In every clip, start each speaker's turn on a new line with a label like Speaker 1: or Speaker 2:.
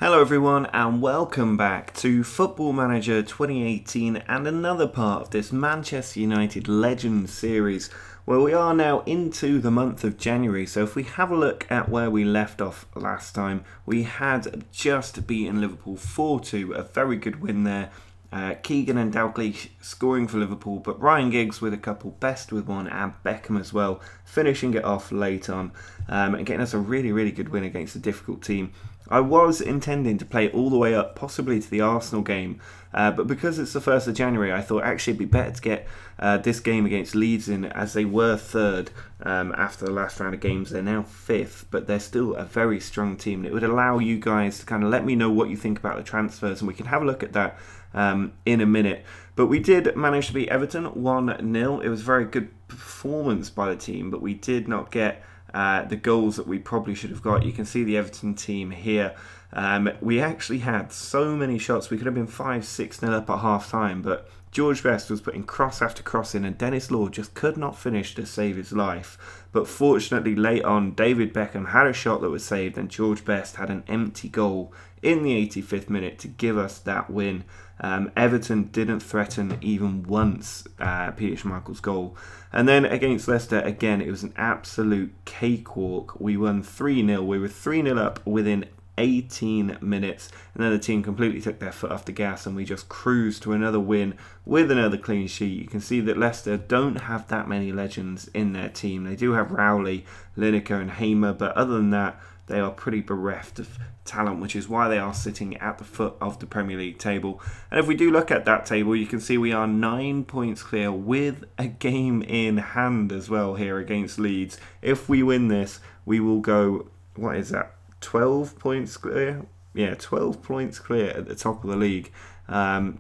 Speaker 1: Hello everyone and welcome back to Football Manager 2018 and another part of this Manchester United Legends series where we are now into the month of January. So if we have a look at where we left off last time, we had just beaten Liverpool 4-2, a very good win there. Keegan and Dalglish scoring for Liverpool, but Ryan Giggs with a couple, Best with one, and Beckham as well, finishing it off late on and getting us a really good win against a difficult team. I was intending to play all the way up, possibly to the Arsenal game, but because it's the 1st of January, I thought actually it'd be better to get this game against Leeds in, as they were third after the last round of games. They're now 5th, but they're still a very strong team. And it would allow you guys to kind of let me know what you think about the transfers, and we can have a look at that in a minute. But we did manage to beat Everton 1-0. It was a very good performance by the team, but we did not get the goals that we probably should have got. You can see the Everton team here. We actually had so many shots. We could have been 5-6-0 up at half time, but George Best was putting cross after cross in, and Dennis Law just could not finish to save his life. But fortunately, late on, David Beckham had a shot that was saved, and George Best had an empty goal in the 85th minute to give us that win. Everton didn't threaten even once Peter Schmeichel's goal. And then against Leicester, again, it was an absolute cakewalk. We won 3-0. We were 3-0 up within 18 minutes, and then the team completely took their foot off the gas and we just cruised to another win with another clean sheet. You can see that Leicester don't have that many legends in their team. They do have Rowley, Lineker and Hamer, but other than that, they are pretty bereft of talent, which is why they are sitting at the foot of the Premier League table. And if we do look at that table, you can see we are 9 points clear with a game in hand as well here against Leeds. If we win this, we will go, what is that, 12 points clear? Yeah, 12 points clear at the top of the league. On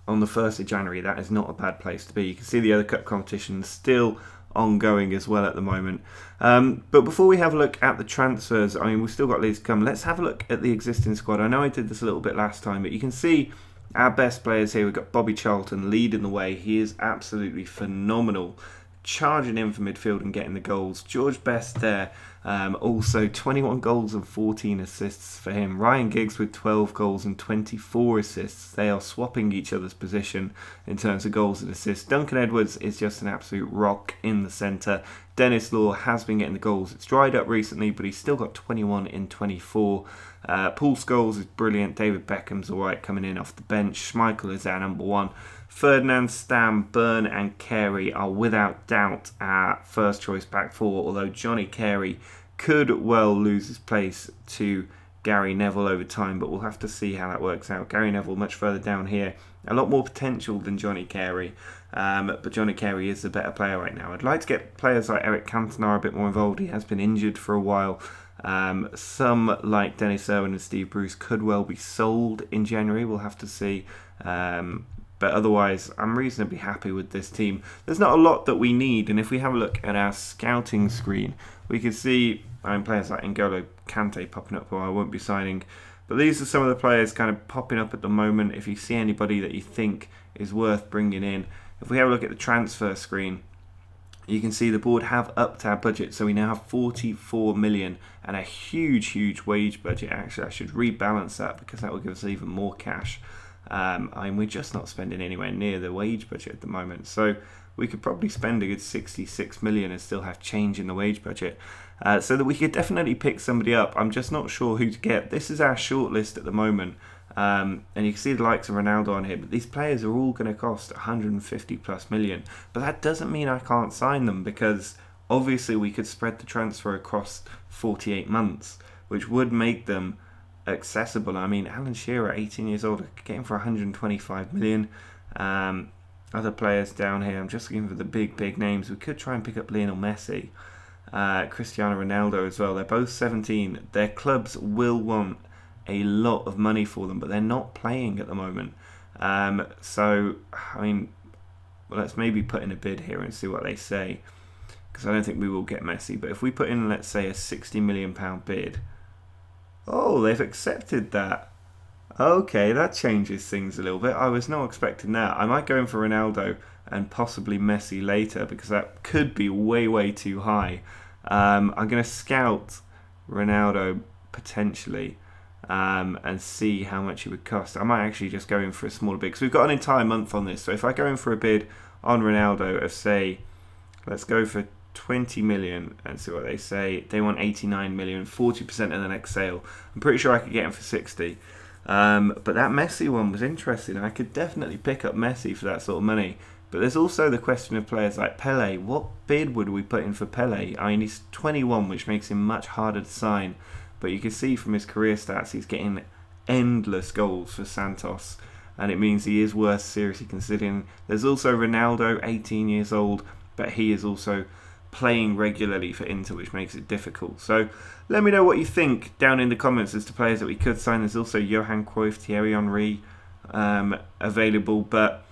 Speaker 1: the 1st of January, that is not a bad place to be. You can see the other cup competitions still ongoing as well at the moment. But before we have a look at the transfers, I mean, we've still got Leeds to come. Let's have a look at the existing squad. I know I did this a little bit last time, but you can see our best players here. We've got Bobby Charlton leading the way. He is absolutely phenomenal, charging in for midfield and getting the goals. George Best there, also 21 goals and 14 assists for him. Ryan Giggs with 12 goals and 24 assists. They are swapping each other's position in terms of goals and assists. Duncan Edwards is just an absolute rock in the centre. Dennis Law has been getting the goals. It's dried up recently, but he's still got 21 in 24. Paul Scholes is brilliant. David Beckham's alright coming in off the bench. Schmeichel is our number 1. Ferdinand, Stam, Byrne and Carey are without doubt our first choice back 4, although Johnny Carey could well lose his place to Gary Neville over time, but we'll have to see how that works out. Gary Neville much further down here, a lot more potential than Johnny Carey, but Johnny Carey is the better player right now. I'd like to get players like Eric Cantona a bit more involved. He has been injured for a while. Some like Dennis Irwin and Steve Bruce could well be sold in January. We'll have to see. But otherwise, I'm reasonably happy with this team. There's not a lot that we need, and if we have a look at our scouting screen, we can see players like N'Golo Kante popping up, who I won't be signing. But these are some of the players kind of popping up at the moment. If you see anybody that you think is worth bringing in. If we have a look at the transfer screen, you can see the board have upped our budget. So we now have 44 million and a huge wage budget. Actually, I should rebalance that because that will give us even more cash. We're just not spending anywhere near the wage budget at the moment, so we could probably spend a good 66 million and still have change in the wage budget, so that we could definitely pick somebody up. I'm just not sure who to get. This is our shortlist at the moment, and you can see the likes of Ronaldo on here, but these players are all going to cost 150 plus million, but that doesn't mean I can't sign them, because obviously we could spread the transfer across 48 months, which would make them accessible. I mean, Alan Shearer, 18 years old, getting for 125 million. Other players down here, I'm just looking for the big names. We could try and pick up Lionel Messi, Cristiano Ronaldo as well. They're both 17. Their clubs will want a lot of money for them, but they're not playing at the moment. So, I mean, well, let's maybe put in a bid here and see what they say, because I don't think we will get Messi. But if we put in, let's say, a £60 million bid, oh, they've accepted that. Okay, that changes things a little bit. I was not expecting that. I might go in for Ronaldo and possibly Messi later, because that could be way too high. I'm going to scout Ronaldo potentially. and see how much it would cost. I might actually just go in for a smaller bid because we've got an entire month on this. So if I go in for a bid on Ronaldo of, say, let's go for 20 million and see what they say. They want 89 million, 40% of the next sale. I'm pretty sure I could get him for 60. But that Messi one was interesting. I could definitely pick up Messi for that sort of money. But there's also the question of players like Pele. What bid would we put in for Pele? I mean, he's 21, which makes him much harder to sign. But you can see from his career stats, he's getting endless goals for Santos. And it means he is worth seriously considering. There's also Ronaldo, 18 years old, but he is also playing regularly for Inter, which makes it difficult. So let me know what you think down in the comments as to players that we could sign. There's also Johan Cruyff, Thierry Henry available. But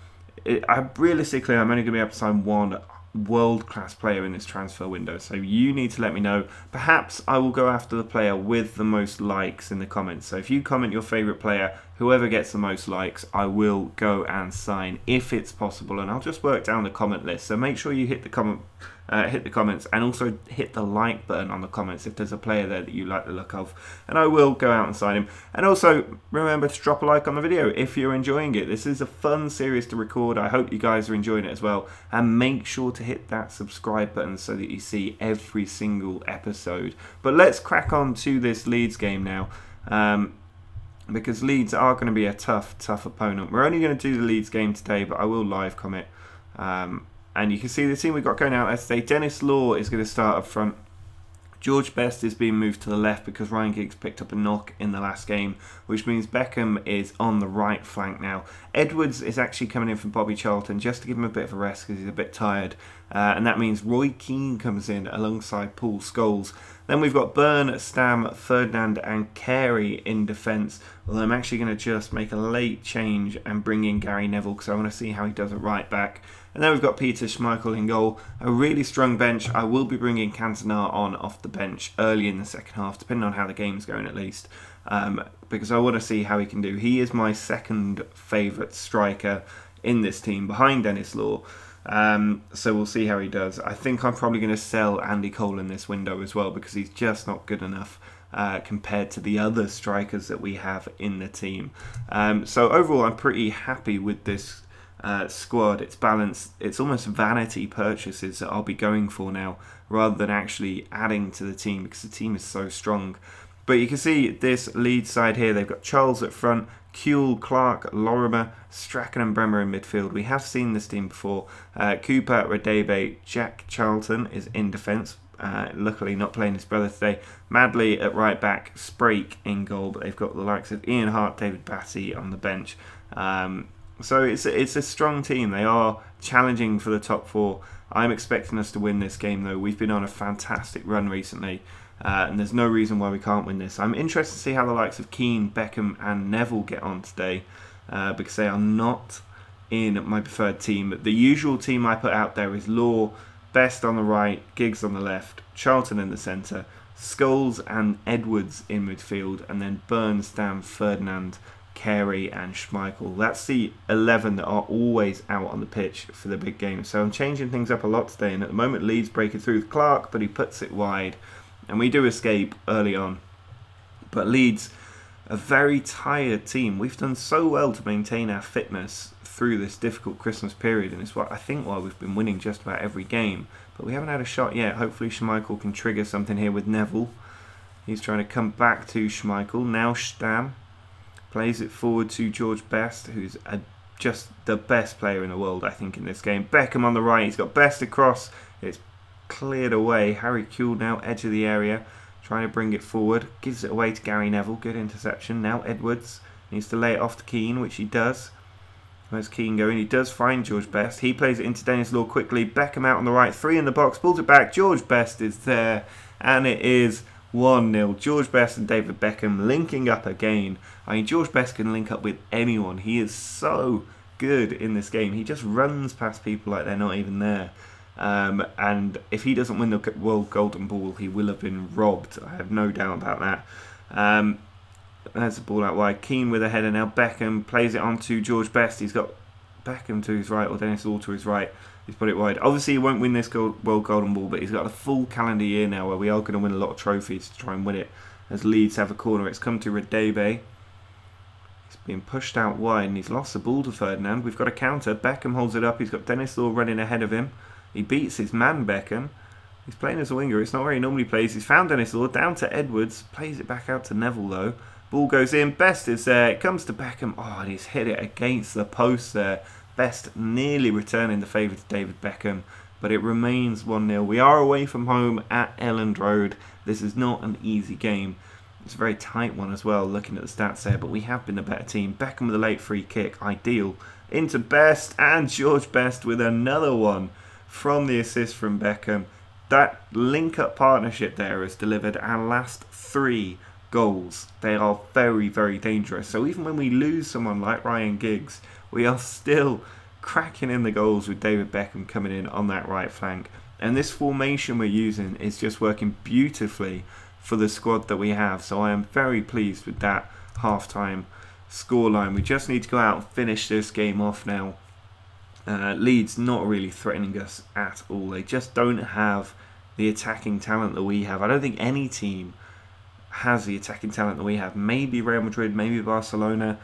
Speaker 1: realistically, I'm only going to be able to sign one world-class player in this transfer window, so you need to let me know. Perhaps I will go after the player with the most likes in the comments. So if you comment your favourite player, whoever gets the most likes, I will go and sign if it's possible, and I'll just work down the comment list. So make sure you hit the comments, and also hit the like button on the comments if there's a player there that you like the look of, and I will go out and sign him. And also remember to drop a like on the video if you're enjoying it. This is a fun series to record. I hope you guys are enjoying it as well, and make sure to hit that subscribe button so that you see every single episode. But let's crack on to this Leeds game now, because Leeds are going to be a tough opponent. We're only going to do the Leeds game today, but I will live comment. And you can see the team we've got going out there today. Dennis Law is going to start up front. George Best is being moved to the left because Ryan Giggs picked up a knock in the last game, which means Beckham is on the right flank now. Edwards is actually coming in from Bobby Charlton just to give him a bit of a rest because he's a bit tired. And that means Roy Keane comes in alongside Paul Scholes. Then we've got Byrne, Stam, Ferdinand and Carey in defence. Well, I'm actually going to just make a late change and bring in Gary Neville because I want to see how he does at right back. And then we've got Peter Schmeichel in goal. A really strong bench. I will be bringing Cantona on off the bench early in the second half, depending on how the game's going at least, because I want to see how he can do. He is my second favourite striker in this team, behind Dennis Law. So we'll see how he does. I think I'm probably going to sell Andy Cole in this window as well, because he's just not good enough compared to the other strikers that we have in the team. So overall, I'm pretty happy with this squad. It's balanced. It's almost vanity purchases that I'll be going for now, rather than actually adding to the team, because the team is so strong. But you can see this Leeds side here. They've got Charles at front, Kuehl, Clark, Lorimer, Strachan and Bremer in midfield. We have seen this team before. Cooper, Radebe, Jack Charlton is in defence. Luckily not playing his brother today. Madley at right back, Sprake in goal, but they've got the likes of Ian Hart, David Batty on the bench. So it's a strong team. They are challenging for the top four. I'm expecting us to win this game though. We've been on a fantastic run recently, and there's no reason why we can't win this. I'm interested to see how the likes of Keane, Beckham and Neville get on today, because they are not in my preferred team. The usual team I put out there is Law, Best on the right, Giggs on the left, Charlton in the centre, Scholes and Edwards in midfield, and then Burns, Stam, Ferdinand, Carey and Schmeichel. That's the 11 that are always out on the pitch for the big game. So I'm changing things up a lot today, and at the moment Leeds breaking through with Clark, but he puts it wide, and we do escape early on. But Leeds, a very tired team. We've done so well to maintain our fitness through this difficult Christmas period, and it's what I think why we've been winning just about every game. But we haven't had a shot yet. Hopefully Schmeichel can trigger something here with Neville. He's trying to come back to Schmeichel. Now Stam plays it forward to George Best, who's just the best player in the world, I think, in this game. Beckham on the right. He's got Best across. It's cleared away. Harry Kuehl now edge of the area, trying to bring it forward. Gives it away to Gary Neville. Good interception. Now Edwards needs to lay it off to Keane, which he does. Where's Keane going? He does find George Best. He plays it into Dennis Law quickly. Beckham out on the right. 3 in the box. Pulls it back. George Best is there. And it is 1-0. George Best and David Beckham linking up again. I mean, George Best can link up with anyone. He is so good in this game. He just runs past people like they're not even there. And if he doesn't win the World Golden Ball, he will have been robbed. I have no doubt about that. There's the ball out wide. Keane with a header now. Beckham plays it on to George Best. He's got Beckham to his right, or Dennis Law to his right. He's put it wide. Obviously, he won't win this World Golden Ball, but he's got a full calendar year now where we are going to win a lot of trophies to try and win it. as Leeds have a corner. It's come to Radebe. He's been pushed out wide and he's lost the ball to Ferdinand. We've got a counter. Beckham holds it up. He's got Dennis Law running ahead of him. He beats his man Beckham. He's playing as a winger. It's not where he normally plays. He's found Dennis Law. Down to Edwards. Plays it back out to Neville though. Ball goes in. Best is there. It comes to Beckham. Oh, and he's hit it against the post there. Best nearly returning the favour to David Beckham. But it remains 1-0. We are away from home at Elland Road. This is not an easy game. It's a very tight one as well, looking at the stats there. But we have been a better team. Beckham with a late free kick. Ideal. Into Best. And George Best with another one from the assist from Beckham. That link-up partnership there has delivered our last 3 goals. They are very, very dangerous. So even when we lose someone like Ryan Giggs, we are still cracking in the goals with David Beckham coming in on that right flank. And this formation we're using is just working beautifully for the squad that we have. So I am very pleased with that half-time scoreline. We just need to go out and finish this game off now. Leeds not really threatening us at all. They just don't have the attacking talent that we have. I don't think any team has the attacking talent that we have. Maybe Real Madrid, maybe Barcelona,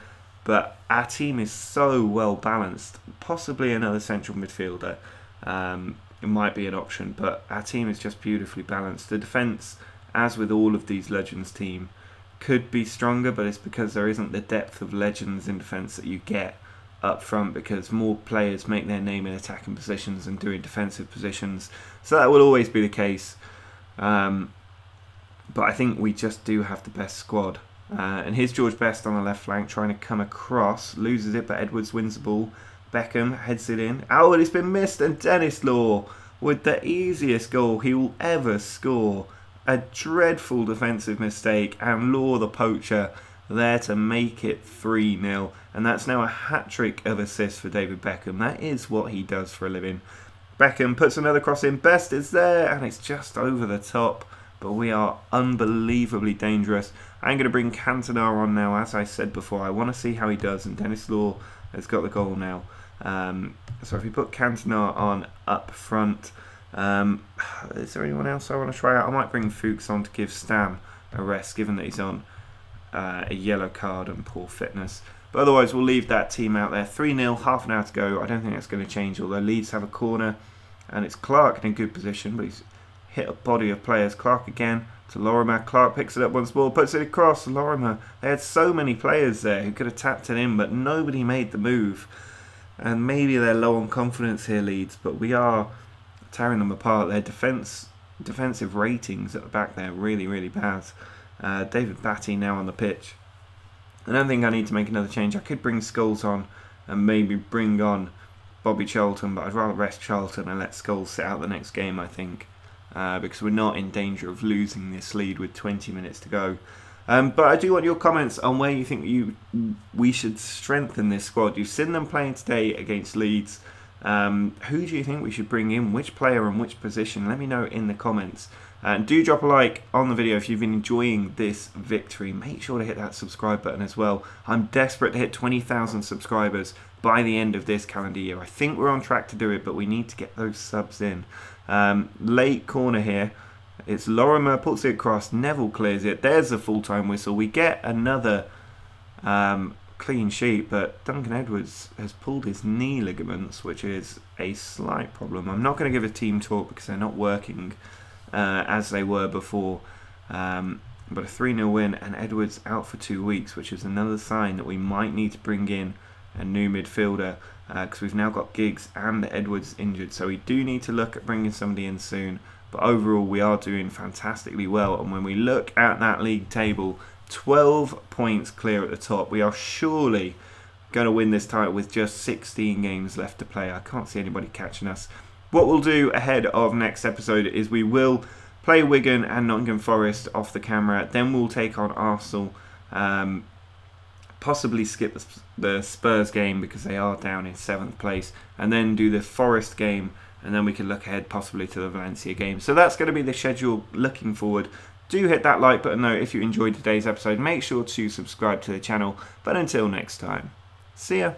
Speaker 1: but our team is so well balanced. Possibly another central midfielder. It might be an option, but our team is just beautifully balanced. The defence, as with all of these Legends team, could be stronger, but it's because there isn't the depth of Legends in defence that you get up front, because more players make their name in attacking positions than doing defensive positions. So that will always be the case. But I think we just do have the best squad. And here's George Best on the left flank trying to come across. Loses it, but Edwards wins the ball. Beckham heads it in. Oh, and it's been missed. And Dennis Law with the easiest goal he will ever score. A dreadful defensive mistake. And Law, the poacher, there to make it 3-0. And that's now a hat-trick of assists for David Beckham. That is what he does for a living. Beckham puts another cross in. Best is there. And it's just over the top. But we are unbelievably dangerous. I'm going to bring Cantona on now. As I said before, I want to see how he does. And Dennis Law has got the goal now. So if we put Cantona on up front. Is there anyone else I want to try out? I might bring Fuchs on to give Stam a rest, given that he's on a yellow card and poor fitness. But otherwise, we'll leave that team out there. 3-0, half an hour to go. I don't think that's going to change, although Leeds have a corner. And it's Clark in a good position, but he's hit a body of players. Clark again to Lorimer. Clark picks it up once more, puts it across. Lorimer. They had so many players there who could have tapped it in, but nobody made the move. And maybe they're low on confidence here, Leeds, but we are tearing them apart. Their defensive ratings at the back there really, really bad. David Batty now on the pitch. I don't think I need to make another change. I could bring Scholes on and maybe bring on Bobby Charlton, but I'd rather rest Charlton and let Scholes sit out the next game, I think, because we're not in danger of losing this lead with 20 minutes to go. But I do want your comments on where you think we should strengthen this squad. You've seen them playing today against Leeds. Who do you think we should bring in? Which player and which position? Let me know in the comments. And do drop a like on the video if you've been enjoying this victory. Make sure to hit that subscribe button as well. I'm desperate to hit 20,000 subscribers by the end of this calendar year. I think we're on track to do it, but we need to get those subs in. Late corner here. It's Lorimer, puts it across. Neville clears it. There's the full-time whistle. We get another clean sheet, but Duncan Edwards has pulled his knee ligaments, which is a slight problem. I'm not going to give a team talk because they're not working as they were before. But a 3-0 win, and Edwards out for 2 weeks, which is another sign that we might need to bring in a new midfielder, because we've now got Giggs and Edwards injured. So we do need to look at bringing somebody in soon. But overall, we are doing fantastically well. And when we look at that league table, 12 points clear at the top. We are surely going to win this title with just 16 games left to play. I can't see anybody catching us. What we'll do ahead of next episode is we will play Wigan and Nottingham Forest off the camera. Then we'll take on Arsenal. Possibly skip the Spurs game because they are down in 7th place. And then do the Forest game. And then we can look ahead possibly to the Valencia game. So that's going to be the schedule looking forward. Do hit that like button though if you enjoyed today's episode. Make sure to subscribe to the channel. But until next time, see ya.